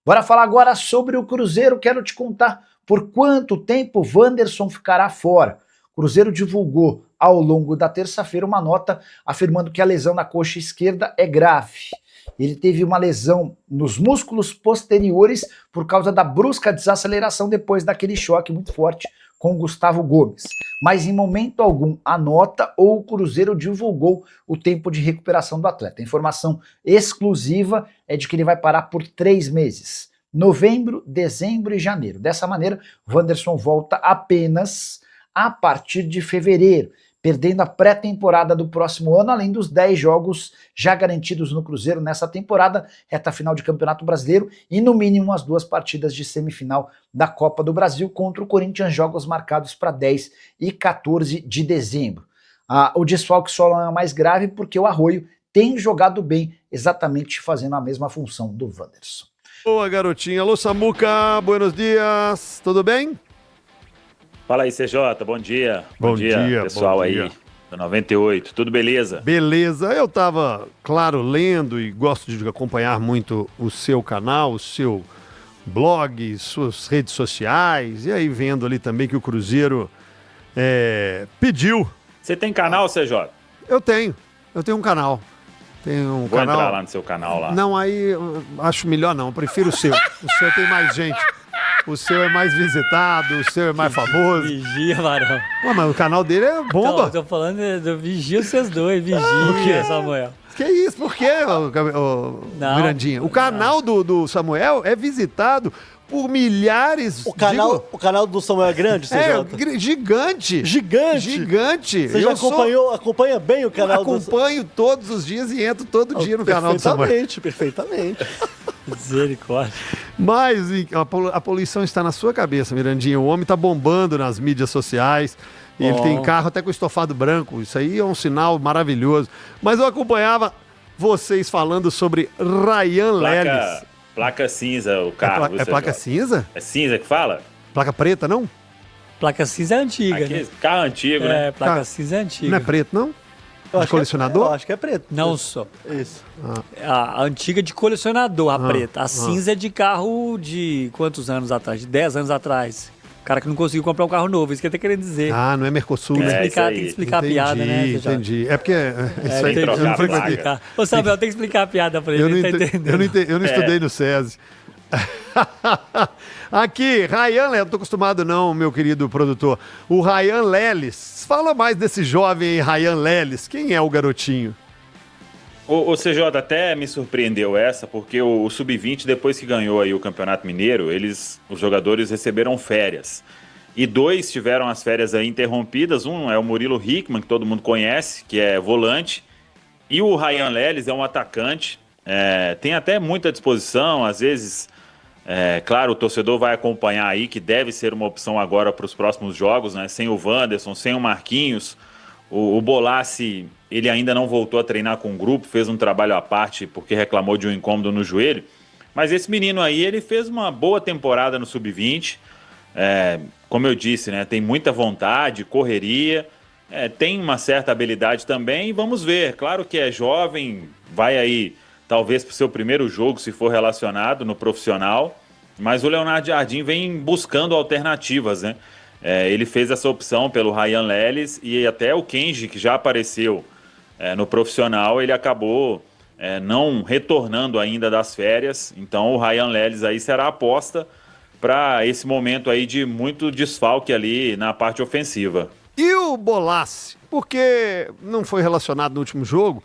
Bora falar agora sobre o Cruzeiro. Quero te contar por quanto tempo o Wanderson ficará fora. O Cruzeiro divulgou ao longo da terça-feira uma nota afirmando que a lesão na coxa esquerda é grave. Ele teve uma lesão nos músculos posteriores por causa da brusca desaceleração depois daquele choque muito forte com o Gustavo Gomes. Mas em momento algum a nota ou o Cruzeiro divulgou o tempo de recuperação do atleta. A informação exclusiva é de que ele vai parar por 3 meses. Novembro, dezembro e janeiro. Dessa maneira, o Wanderson volta apenas a partir de fevereiro, perdendo a pré-temporada do próximo ano, além dos 10 jogos já garantidos no Cruzeiro nessa temporada, reta final de Campeonato Brasileiro e no mínimo as 2 partidas de semifinal da Copa do Brasil contra o Corinthians, jogos marcados para 10 e 14 de dezembro. O desfalque só não é mais grave porque o Arroio tem jogado bem, exatamente fazendo a mesma função do Wanderson. Boa, garotinha. Alô, Samuca, buenos dias, tudo bem? Fala aí, CJ, bom dia. Bom dia, pessoal bom aí dia. do 98, tudo beleza? Beleza, eu tava, claro, lendo e gosto de acompanhar muito o seu canal, o seu blog, suas redes sociais, e aí vendo ali também que o Cruzeiro pediu. Você tem canal, CJ? Eu tenho um canal. Tenho um Vou canal. entrar lá no seu canal lá. Não, aí eu acho melhor não, eu prefiro o seu. O seu tem mais gente. O seu é mais visitado, o seu é mais famoso. Vigia, Varão. Ué, mas o canal dele é bomba. Não, tô falando do vigia vocês dois, vigia, Samuel. Que isso? Por quê, Mirandinha? O canal do Samuel é visitado por milhares... O canal do Samuel é grande, CJ? Gigante. Gigante. Você já acompanha bem o canal Acompanho todos os dias e entro todo dia no canal do Samuel. Perfeitamente. Misericórdia. Mas a poluição está na sua cabeça, Mirandinha. O homem está bombando nas mídias sociais. Ele tem carro até com estofado branco. Isso aí é um sinal maravilhoso. Mas eu acompanhava vocês falando sobre Ryan Lelis. Placa cinza, o carro. É placa cinza? É cinza que fala? Placa preta, não? Placa cinza é antiga, Aqui, né? carro antigo, né? Placa cinza é antiga. Não é preto, não? De colecionador? Eu acho que é preto. Não só. Isso. A antiga de colecionador, a preta. A cinza é de carro de quantos anos atrás? De 10 anos atrás. O cara que não conseguiu comprar um carro novo, isso que ele tá querendo dizer. Ah, não é Mercosul, né? Tem que explicar a piada, né? Entendi. É porque isso aí tem que eu não trocar a frequentei. placa. Ô, Samuel, tem que explicar a piada pra ele, ele tá entendendo. Eu não estudei no SESI. Aqui, Ryan Lelis, não tô acostumado não, meu querido produtor. O Ryan Lelis. Fala mais desse jovem Ryan Lelis. Quem é o garotinho? O CJ até me surpreendeu essa, porque o Sub-20, depois que ganhou aí o Campeonato Mineiro, os jogadores receberam férias. E 2 tiveram as férias aí interrompidas. Um é o Murilo Hickman, que todo mundo conhece, que é volante. E o Ryan Lelis é um atacante. Tem até muita disposição, às vezes... claro, o torcedor vai acompanhar aí, que deve ser uma opção agora para os próximos jogos, né? Sem o Wanderson, sem o Marquinhos. O Bolassi, ele ainda não voltou a treinar com o grupo, fez um trabalho à parte porque reclamou de um incômodo no joelho. Mas esse menino aí, ele fez uma boa temporada no Sub-20. Como eu disse, né? Tem muita vontade, correria, tem uma certa habilidade também. E vamos ver, claro que é jovem, vai aí... talvez para o seu primeiro jogo, se for relacionado no profissional, mas o Leonardo Jardim vem buscando alternativas, né? Ele fez essa opção pelo Ryan Lelis e até o Kenji, que já apareceu no profissional, ele acabou não retornando ainda das férias, então o Ryan Lelis aí será a aposta para esse momento aí de muito desfalque ali na parte ofensiva. E o Bolassi? Porque não foi relacionado no último jogo,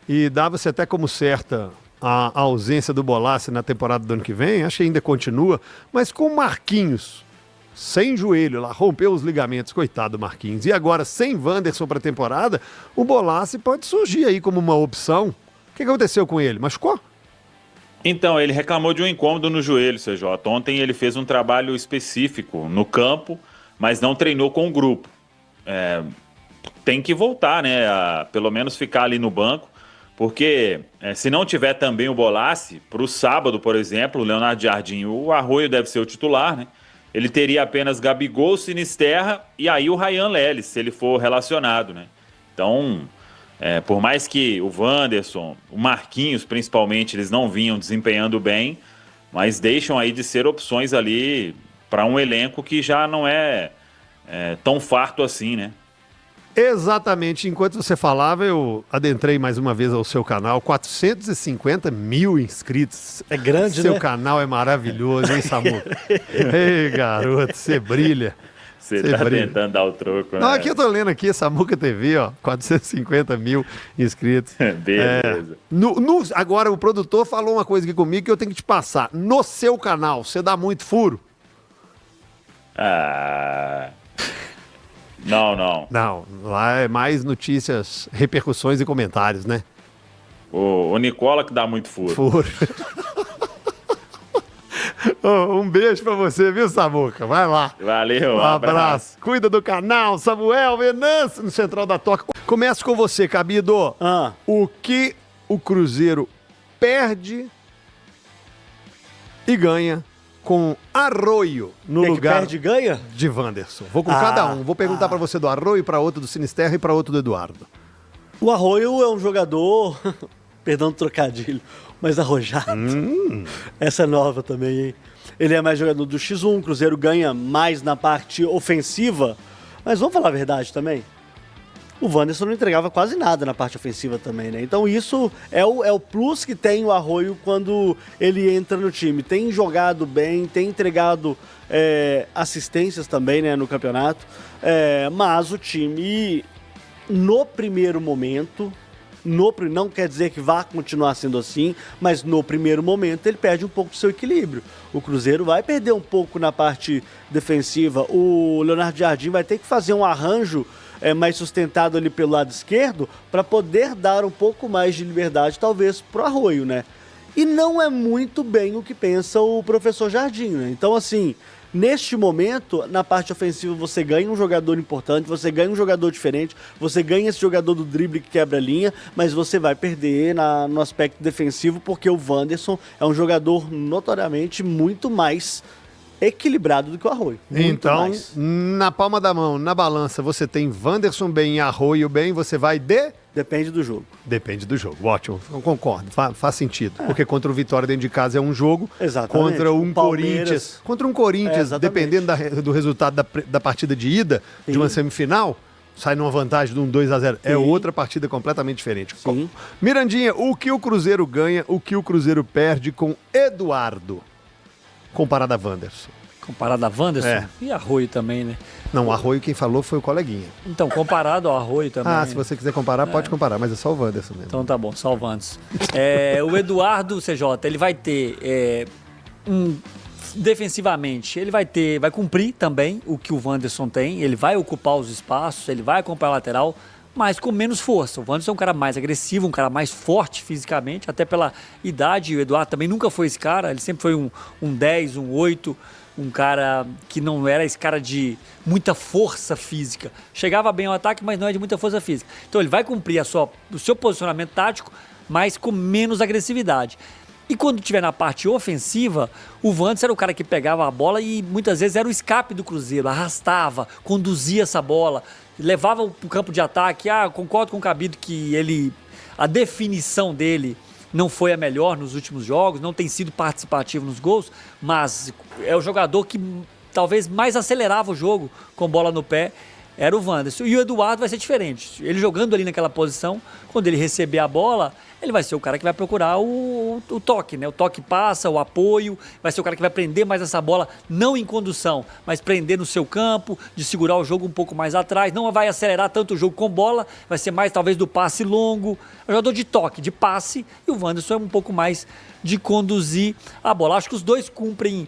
e dava-se até como certa a ausência do Bolassi na temporada do ano que vem, acho que ainda continua, mas com o Marquinhos, sem joelho lá, rompeu os ligamentos, coitado do Marquinhos, e agora sem Wanderson para a temporada, o Bolassi pode surgir aí como uma opção. O que aconteceu com ele? Machucou? Então, ele reclamou de um incômodo no joelho, CJ. Ontem ele fez um trabalho específico no campo, mas não treinou com o grupo. Tem que voltar, né, a pelo menos ficar ali no banco, porque se não tiver também o Bolassi, para o sábado, por exemplo, o Leonardo Jardim, o Arroio deve ser o titular, né? Ele teria apenas Gabigol, Sinisterra e aí o Ryan Lelis, se ele for relacionado, né? Então, por mais que o Wanderson, o Marquinhos principalmente, eles não vinham desempenhando bem, mas deixam aí de ser opções ali para um elenco que já não é tão farto assim, né? Exatamente. Enquanto você falava, eu adentrei mais uma vez ao seu canal. 450 mil inscritos. É grande, seu né? canal é maravilhoso, hein, Samu? Ei, garoto, você brilha. Você tá brilha. tentando dar o troco, né? Não, aqui eu tô lendo aqui, Samuca TV, ó, 450 mil inscritos. Beleza. Agora, o produtor falou uma coisa aqui comigo que eu tenho que te passar. No seu canal, você dá muito furo? Não. Não, lá é mais notícias, repercussões e comentários, né? O Nicola que dá muito furo. Furo. Um beijo pra você, viu, Samuca? Vai lá. Valeu, Um abraço. Cuida do canal, Samuel Venâncio, no Central da Toca. Começo com você, Cabido. O que o Cruzeiro perde e ganha com Arroio no lugar perde e ganha? de Wanderson? Vou com cada um. Vou perguntar pra você do Arroio, pra outro do Sinisterra e pra outro do Eduardo. O Arroio é um jogador, perdão do trocadilho, mais arrojado. Essa é nova também, hein? Ele é mais jogador do X1, o Cruzeiro ganha mais na parte ofensiva, mas vamos falar a verdade também. O Wanderson não entregava quase nada na parte ofensiva também, né? Então isso é o plus que tem o Arroio quando ele entra no time. Tem jogado bem, tem entregado assistências também, né, no campeonato, mas o time, no primeiro momento, não quer dizer que vá continuar sendo assim, mas no primeiro momento ele perde um pouco do seu equilíbrio. O Cruzeiro vai perder um pouco na parte defensiva. O Leonardo Jardim vai ter que fazer um arranjo mais sustentado ali pelo lado esquerdo para poder dar um pouco mais de liberdade, talvez, pro Arroio, né? E não é muito bem o que pensa o professor Jardim, né? Então, assim, neste momento, na parte ofensiva, você ganha um jogador importante, você ganha um jogador diferente, você ganha esse jogador do drible que quebra a linha, mas você vai perder no aspecto defensivo, porque o Wanderson é um jogador notoriamente muito mais equilibrado do que o Arroio. Então, mais. na palma da mão, na balança, você tem Wanderson bem e Arroio bem, você vai de... Depende do jogo. Depende do jogo. Ótimo, eu concordo. Faz sentido. Porque contra o Vitória dentro de casa é um jogo. Exatamente. Contra um Palmeiras. Corinthians, dependendo do resultado da partida de ida, de uma semifinal, sai numa vantagem de um 2-0. É outra partida completamente diferente. Sim. Mirandinha, o que o Cruzeiro ganha, o que o Cruzeiro perde com Eduardo, comparado a Wanderson? Comparado a Wanderson? É. E Arroio também, né? Não, o Arroio quem falou foi o coleguinha. Então, comparado ao Arroio também. Se você quiser comparar, pode comparar, mas é só o Wanderson mesmo. Então tá bom, só o Wanderson. O Eduardo CJ, ele vai ter defensivamente, ele vai cumprir também o que o Wanderson tem, ele vai ocupar os espaços, ele vai acompanhar a lateral, mas com menos força. O Wanderson é um cara mais agressivo, um cara mais forte fisicamente, até pela idade. O Eduardo também nunca foi esse cara, ele sempre foi um 10, um 8, um cara que não era esse cara de muita força física. Chegava bem ao ataque, mas não é de muita força física. Então ele vai cumprir o seu posicionamento tático, mas com menos agressividade. E quando estiver na parte ofensiva, o Wanderson era o cara que pegava a bola e muitas vezes era o escape do Cruzeiro, arrastava, conduzia essa bola, levava para o campo de ataque. Concordo com o Cabido que a definição dele não foi a melhor nos últimos jogos, não tem sido participativo nos gols, mas é o jogador que talvez mais acelerava o jogo com bola no pé, era o Wanderson. E o Eduardo vai ser diferente. Ele jogando ali naquela posição, quando ele receber a bola, ele vai ser o cara que vai procurar o toque, né? O toque passa, o apoio, vai ser o cara que vai prender mais essa bola, não em condução, mas prender no seu campo, de segurar o jogo um pouco mais atrás, não vai acelerar tanto o jogo com bola, vai ser mais talvez do passe longo, é um jogador de toque, de passe, e o Wanderson é um pouco mais de conduzir a bola. Acho que os dois cumprem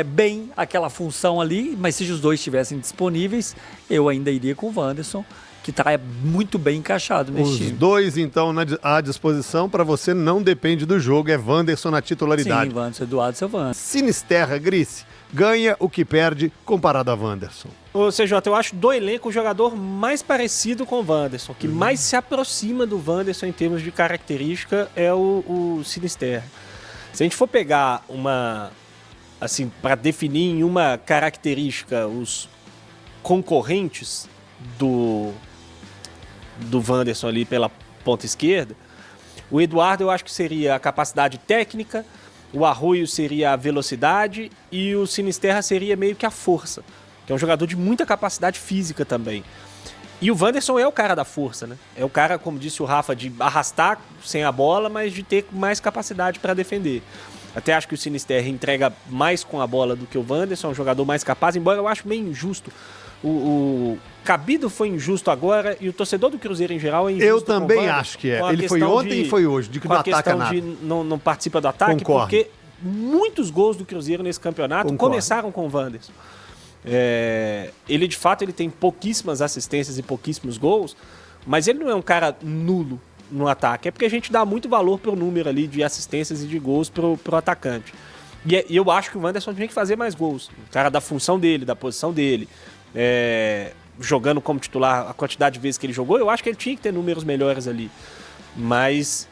bem aquela função ali, mas se os dois estivessem disponíveis, eu ainda iria com o Wanderson, que está muito bem encaixado nesse time. Os dois, então, à disposição, para você não depende do jogo, é Wanderson na titularidade. Sim, Wanderson, Eduardo, seu Wanderson. Sinisterra, Grice, ganha o que perde comparado a Wanderson. Ô, CJ, eu acho do elenco o jogador mais parecido com o Wanderson, que mais se aproxima do Wanderson em termos de característica é o Sinisterra. Se a gente for pegar assim, para definir em uma característica os concorrentes do Wanderson ali pela ponta esquerda, o Eduardo eu acho que seria a capacidade técnica, o Arroio seria a velocidade e o Sinisterra seria meio que a força, que é um jogador de muita capacidade física também. E o Wanderson é o cara da força, né? É o cara, como disse o Rafa, de arrastar sem a bola, mas de ter mais capacidade para defender. Até acho que o Sinisterra entrega mais com a bola do que o Wanderson, é um jogador mais capaz, embora eu acho meio injusto. O Cabido foi injusto agora e o torcedor do Cruzeiro em geral é injusto. Eu também com o Wanderson, acho que é. com a Ele foi questão ontem e foi hoje, de que com não a ataca questão nada. de não participa do ataque, Concordo. porque muitos gols do Cruzeiro nesse campeonato Concordo. começaram com o Wanderson. Ele de fato ele tem pouquíssimas assistências e pouquíssimos gols, mas ele não é um cara nulo no ataque, é porque a gente dá muito valor pro número ali de assistências e de gols pro atacante. E eu acho que o Wanderson tinha que fazer mais gols, o cara da função dele, da posição dele, jogando como titular a quantidade de vezes que ele jogou, eu acho que ele tinha que ter números melhores ali, mas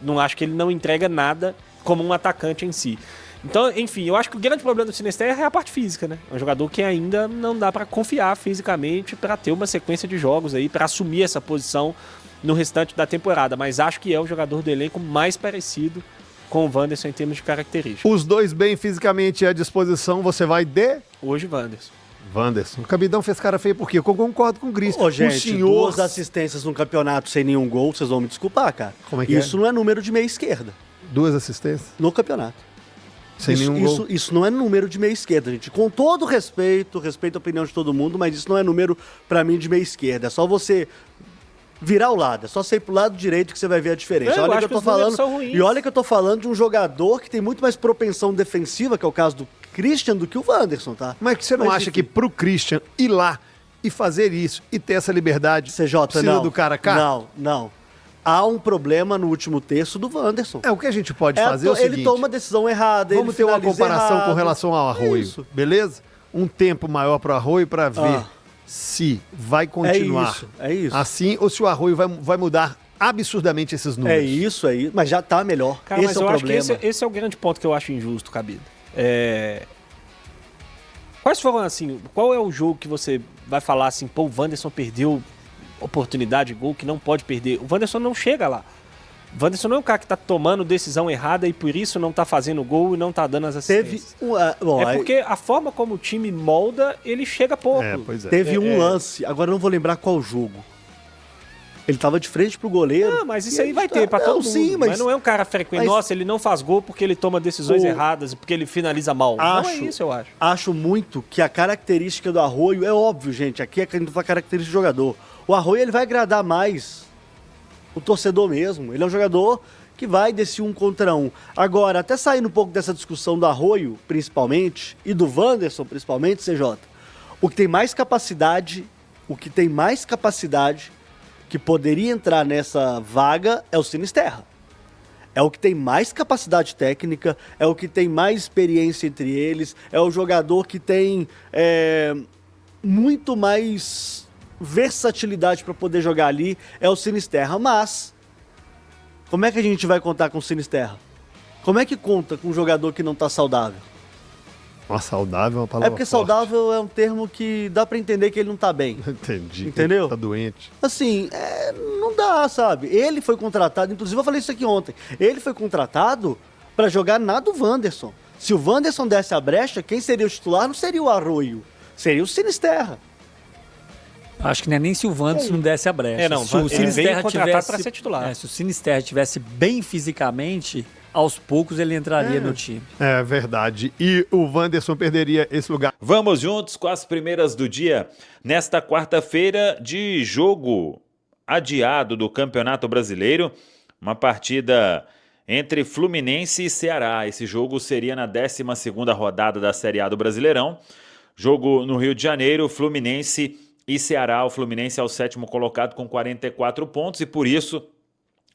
não acho que ele não entrega nada como um atacante em si. Então, enfim, eu acho que o grande problema do Sinisterra é a parte física, né? É um jogador que ainda não dá para confiar fisicamente para ter uma sequência de jogos aí, para assumir essa posição no restante da temporada. Mas acho que é o jogador do elenco mais parecido com o Wanderson em termos de características. Os dois bem fisicamente à disposição, você vai de Hoje, Wanderson. Wanderson. O Cabidão fez cara feia por quê? Eu concordo com o Gris. Ô, gente, o senhor... 2 assistências num campeonato sem nenhum gol, vocês vão me desculpar, cara. Como é que Isso não é número de meia esquerda 2 assistências? no campeonato. Sem nenhum gol. Isso não é número de meia esquerda, gente. Com todo respeito a opinião de todo mundo, mas isso não é número pra mim de meia esquerda. É só você virar o lado, é só você ir pro lado direito que você vai ver a diferença. Eu Olha acho que eu tô que os números falando. são ruins. E olha que eu tô falando de um jogador que tem muito mais propensão defensiva, que é o caso do Christian, do que o Wanderson, tá? Mas que você não acha enfim. que pro Christian ir lá e fazer isso e ter essa liberdade CJ, precisa não. do cara cá? Não. Há um problema no último terço do Wanderson. É, o que a gente pode fazer é o Ele seguinte... toma a decisão errada, Vamos ter ele uma finaliza comparação errado. com relação ao Arroio, Isso. beleza? Um tempo maior pro Arroio para ver se vai continuar É isso. assim ou se o Arroio vai mudar absurdamente esses números. É isso, mas já tá melhor. Cara, Esse mas é o eu problema. acho que esse é o grande ponto que eu acho injusto, Cabido. Quais foram, assim, qual é o jogo que você vai falar assim, pô, o Wanderson perdeu oportunidade de gol que não pode perder? O Wanderson não chega lá. O Wanderson não é um cara que tá tomando decisão errada e por isso não tá fazendo gol e não tá dando as assistências. É porque a forma como o time molda, ele chega pouco. Pois é. Teve um lance, agora eu não vou lembrar qual jogo. Ele tava de frente pro goleiro. Não, mas isso e aí ele vai ter pra não, todo mundo. sim, mas não é um cara frequente. mas- Nossa, ele não faz gol porque ele toma decisões erradas, porque ele finaliza mal. Não é isso, eu acho. Acho muito que a característica do Arroio, é óbvio, gente, aqui é a característica do jogador. O Arroio, ele vai agradar mais o torcedor mesmo. Ele é um jogador que vai desse 1 contra 1. Agora, até saindo um pouco dessa discussão do Arroio, principalmente, e do Wanderson, principalmente, CJ, o que tem mais capacidade que poderia entrar nessa vaga é o Sinisterra. É o que tem mais capacidade técnica, é o que tem mais experiência entre eles, é o jogador que tem muito mais versatilidade para poder jogar ali, é o Sinisterra. Mas, como é que a gente vai contar com o Sinisterra? Como é que conta com um jogador que não tá saudável? Nossa, saudável é uma palavra É porque forte. saudável é um termo que dá para entender que ele não tá bem. Entendi. Entendeu? Tá doente. Assim, não dá, sabe? Ele foi contratado, inclusive eu falei isso aqui ontem, ele foi contratado para jogar na do Wanderson. Se o Wanderson desse a brecha, quem seria o titular não seria o Arroio, seria o Sinisterra. Acho que não é nem se o Wanderson não desse a brecha. Não, Se o ele Sinisterra veio contratado para ser titular. se o Sinisterra estivesse bem fisicamente, aos poucos ele entraria no time. É verdade. E o Wanderson perderia esse lugar. Vamos juntos com as primeiras do dia. Nesta quarta-feira de jogo adiado do Campeonato Brasileiro, uma partida entre Fluminense e Ceará. Esse jogo seria na 12ª rodada da Série A do Brasileirão. Jogo no Rio de Janeiro, Fluminense e Ceará. O Fluminense é o 7º colocado com 44 pontos e por isso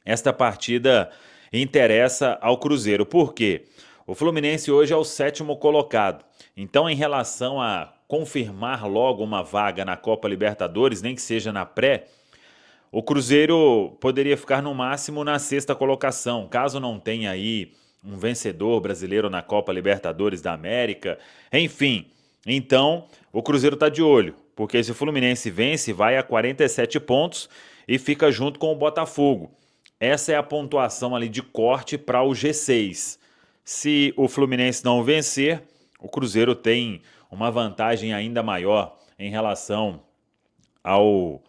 esta partida interessa ao Cruzeiro. Por quê? O Fluminense hoje é o 7º colocado. Então, em relação a confirmar logo uma vaga na Copa Libertadores, nem que seja na pré, o Cruzeiro poderia ficar no máximo na 6ª colocação, caso não tenha aí um vencedor brasileiro na Copa Libertadores da América. Enfim, então o Cruzeiro está de olho, porque se o Fluminense vence, vai a 47 pontos e fica junto com o Botafogo. Essa é a pontuação ali de corte para o G6. Se o Fluminense não vencer, o Cruzeiro tem uma vantagem ainda maior em relação ao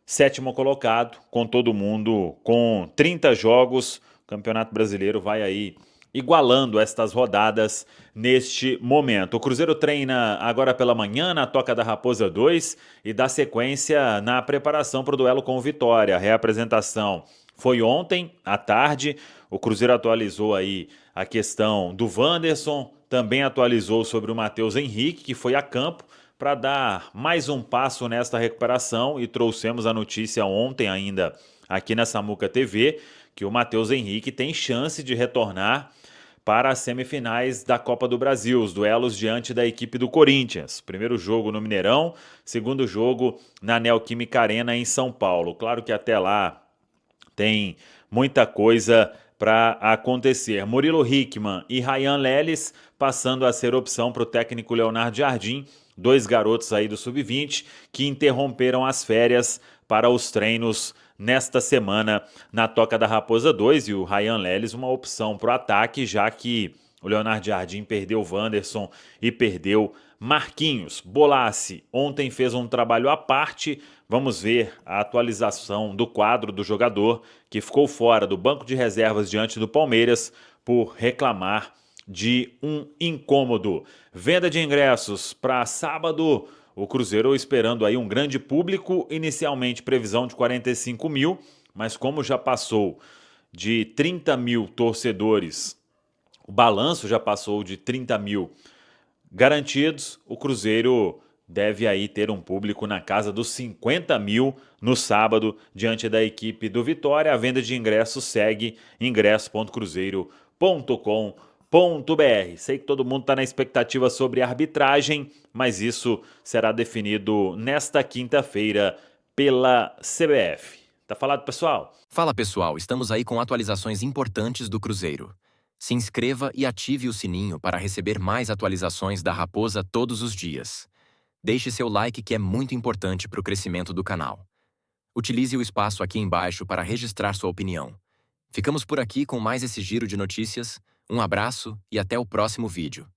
7º colocado, com todo mundo com 30 jogos. O Campeonato Brasileiro vai aí igualando estas rodadas neste momento. O Cruzeiro treina agora pela manhã na Toca da Raposa 2 e dá sequência na preparação para o duelo com o Vitória. A reapresentação foi ontem à tarde. O Cruzeiro atualizou aí a questão do Wanderson, também atualizou sobre o Matheus Henrique, que foi a campo para dar mais um passo nesta recuperação, e trouxemos a notícia ontem ainda aqui na Samuca TV, que o Matheus Henrique tem chance de retornar para as semifinais da Copa do Brasil, os duelos diante da equipe do Corinthians. Primeiro jogo no Mineirão, segundo jogo na Neoquímica Arena em São Paulo. Claro que até lá tem muita coisa para acontecer. Murilo Hickman e Ryan Leles passando a ser opção para o técnico Leonardo Jardim, 2 garotos aí do Sub-20 que interromperam as férias para os treinos nesta semana na Toca da Raposa 2, e o Ryan Leles uma opção para o ataque, já que o Leonardo Jardim perdeu o Wanderson e perdeu Marquinhos. Bolassi ontem fez um trabalho à parte. Vamos ver a atualização do quadro do jogador que ficou fora do banco de reservas diante do Palmeiras por reclamar de um incômodo. Venda de ingressos para sábado. O Cruzeiro esperando aí um grande público, inicialmente previsão de 45 mil, mas como já passou de 30 mil torcedores, o balanço já passou de 30 mil garantidos, o Cruzeiro deve aí ter um público na casa dos 50 mil no sábado, diante da equipe do Vitória. A venda de ingressos segue ingresso.cruzeiro.com.br. Sei que todo mundo está na expectativa sobre a arbitragem, mas isso será definido nesta quinta-feira pela CBF. Tá falado, pessoal? Fala pessoal, estamos aí com atualizações importantes do Cruzeiro. Se inscreva e ative o sininho para receber mais atualizações da Raposa todos os dias. Deixe seu like, que é muito importante para o crescimento do canal. Utilize o espaço aqui embaixo para registrar sua opinião. Ficamos por aqui com mais esse giro de notícias. Um abraço e até o próximo vídeo.